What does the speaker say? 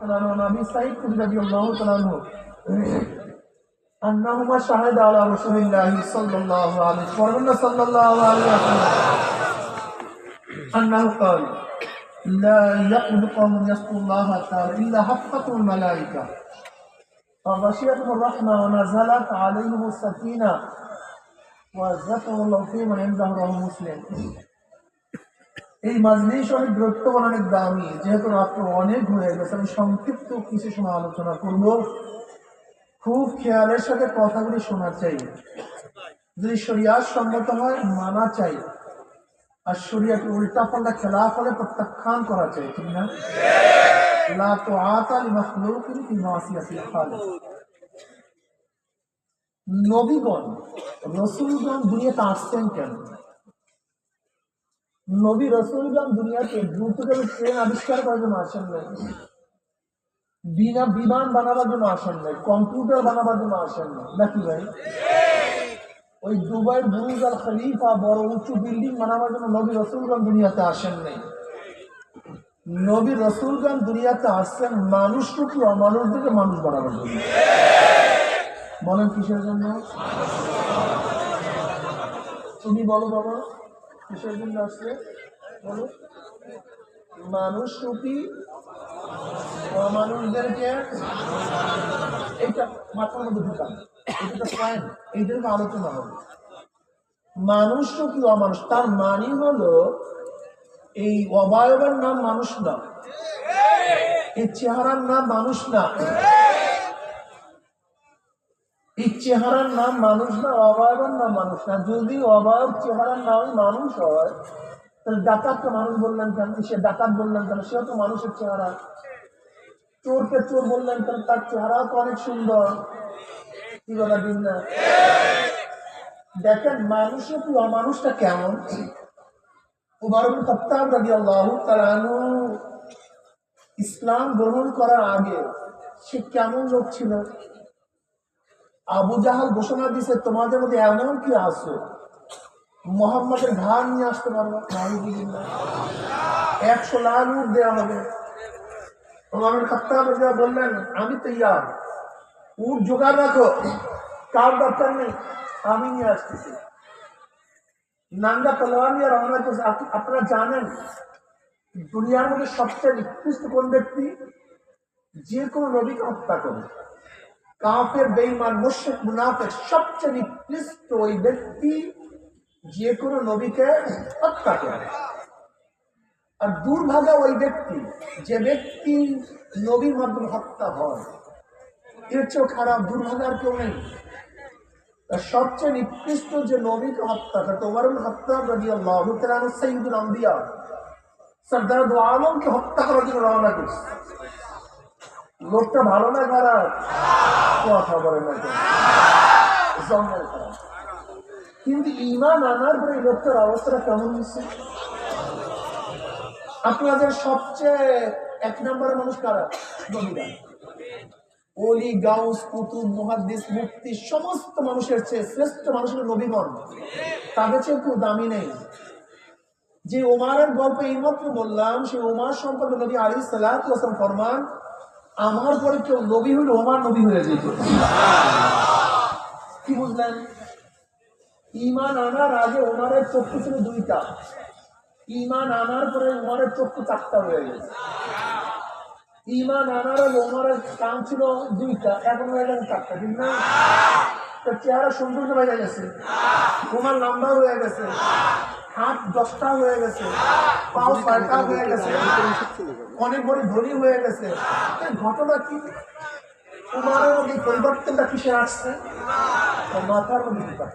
أبي سعيد رضي الله تعالى عنه أنهما شهد على رسول الله صلى الله عليه وسلم أنه قال لا يقل قوم يذكر الله تعالى إلا حفتهم الملائكة فغشيتهم الرحمة ونزلت عليهم السكينة وذكروا الله في من عنده رواه مسلم। এই মাজলিস অনেক গুরুত্বপূর্ণ, অনেক দামি। যেহেতু রাত্র অনেক হয়ে গেছে, আমি সংক্ষিপ্ত কিছু সময় আলোচনা করব। খুব খেয়ালের সাথে কথাগুলি শোনা চাই। যদি শরিয়াত সম্মত হয় মানা চাই, আর শরিয়াতের উল্টা পাল্টা খেলাফ হলে প্রত্যাখ্যান করা চাই, ঠিক না? লা তুআতা লিমাখলুকিন ফি মাসিয়াতিল খালিক। নবীগণ, রাসূলগণ দুনিয়াতে আসছেন কেন? নবী রাসূলগণ দুনিয়াতে দ্রুতগামী ট্রেন আবিষ্কার করার জন্য আসেন নাই, বিমান বানাবার জন্য আসেন নাই, কম্পিউটার বানাবার জন্য আসেন নাই, নাকি ভাই? ওই দুবাইয়ের বুর্জ আল খলিফা বড় উঁচু বিল্ডিং বানাবার জন্য নবী রাসূলগণ দুনিয়াতে আসেন নাই। নবী রাসূলগণ দুনিয়াতে আসছেন মানুষকে অমানুষদেরকে মানুষ বানাবার জন্য। বলেন কিসের জন্য? তুমি বলো বাবা, কিসের জন্য আসছে? বলো। মানুষ রূপী অমানুষদেরকে, এইটা মাথার মধ্যে ঢুকান, এটা পয়েন্ট, এইটাকে আলোচনা হবে। মানুষ রূপী অমানুষ, তার মানে হলো এই অবয়বের নাম মানুষ না, এই চেহারার নাম মানুষ না, এই চেহারার নাম মানুষ না, অবয়বের নাম মানুষ না। যদি অবয়ব চেহারার নাম মানুষ হয়, তাহলে ডাকাতকে মানুষ বললেন কেন? সে ডাকাত বললেন কেন? সেও তো মানুষের চেহারা। চোরকে চোর বললেন কেন? তার চেহারাও তো অনেক সুন্দর। কি বলা দিন না? দেখেন মানুষের কি অমানুষটা কেমন। উমর ইবনে খাত্তাব রাদিয়াল্লাহু তাআলা আনহু ইসলাম গ্রহণ করার আগে সে কেমন লোক ছিল? আবু জাহাল ঘোষণা দিছে, তোমাদের মধ্যে এমন কি আছে মুহাম্মাদের ঘাড় নিয়ে আসতে পারবে? 100 লাখ উট দেওয়া হবে। ওমর ইবনে খাত্তাব বললেন, আমি তৈয়ার, উট জোগাড় রাখো, কার দরকার নেই, আমি নিয়ে আসতেছি। নাঙ্গা তলোয়ার নিয়ে রওনা করছে। আপনারা জানেন দুনিয়ার মধ্যে সবচেয়ে নিকৃষ্ট কোন ব্যক্তি? যে কোনো নবীকে হত্যা করে। কাফের, বেঈমান, মুশরিক, মুনাফিক, সবচেয়ে নিকৃষ্ট ওই ব্যক্তি যে কোনো নবীকে হত্যা করে। আর দুর্ভাগা ওই ব্যক্তি যে ব্যক্তি নবীর মাধ্যমে হত্যা হয়। এর চেয়েও খারাপ দুর্ভাগা আর কেউ নেই। সবচেয়ে নিকৃষ্ট যে নবীকে হত্যা করে, ওমর ইবনে খাত্তাব রাদিয়াল্লাহু তাআলা আনহু সাইয়্যিদুল আম্বিয়া, সরদার দু আলমকে হত্যা করার জন্য রওনা করছে। লোকটা ভালো না খারাপ? কথা বলে না কেন? জঙ্গল খারাপ। কিন্তু ঈমান আনার পরে লোকটার অবস্থাটা কেমন হচ্ছে? আপনাদের সবচেয়ে 1 নম্বরের মানুষ কারা? নবীরা। ওলি, গাউস, কুতুব, মুহাদ্দিস, মুফতি, সমস্ত মানুষের চেয়ে শ্রেষ্ঠ মানুষ হলো নবীগণ। তাদের চেয়ে কেউ দামি নেই। যে ওমরের গল্প এইমাত্র বললাম, সেই ওমর সম্পর্কে নবী আলাইহিস সালাতু ওয়াস সালাম ফরমান, আমার পরে কেউ নবী হলে ওমর নবী হয়ে যেত। কি বুঝলেন? ঈমান আনার আগে ওমরের চক্ষু ছিল 2টা, ঈমান আনার পরে ওমরের চক্ষু 4টা হয়ে গেছে। ঈমান আনার আগে ওমরের কান ছিল 2টা, এখন হয়ে গেছে 4টা, ঠিক না? তার চেহারা সৌন্দর্য বেড়ে গেছে, ওমর লম্বা হয়ে গেছে, হাত 10টা হয়ে গেছে, পাও 6টা হয়ে গেছে, অনেক বড় ধনী হয়ে গেছে। ঘটনা কি? ওমরের মধ্যে পরিবর্তনটা কিসে আসছে? মাথার মধ্যে।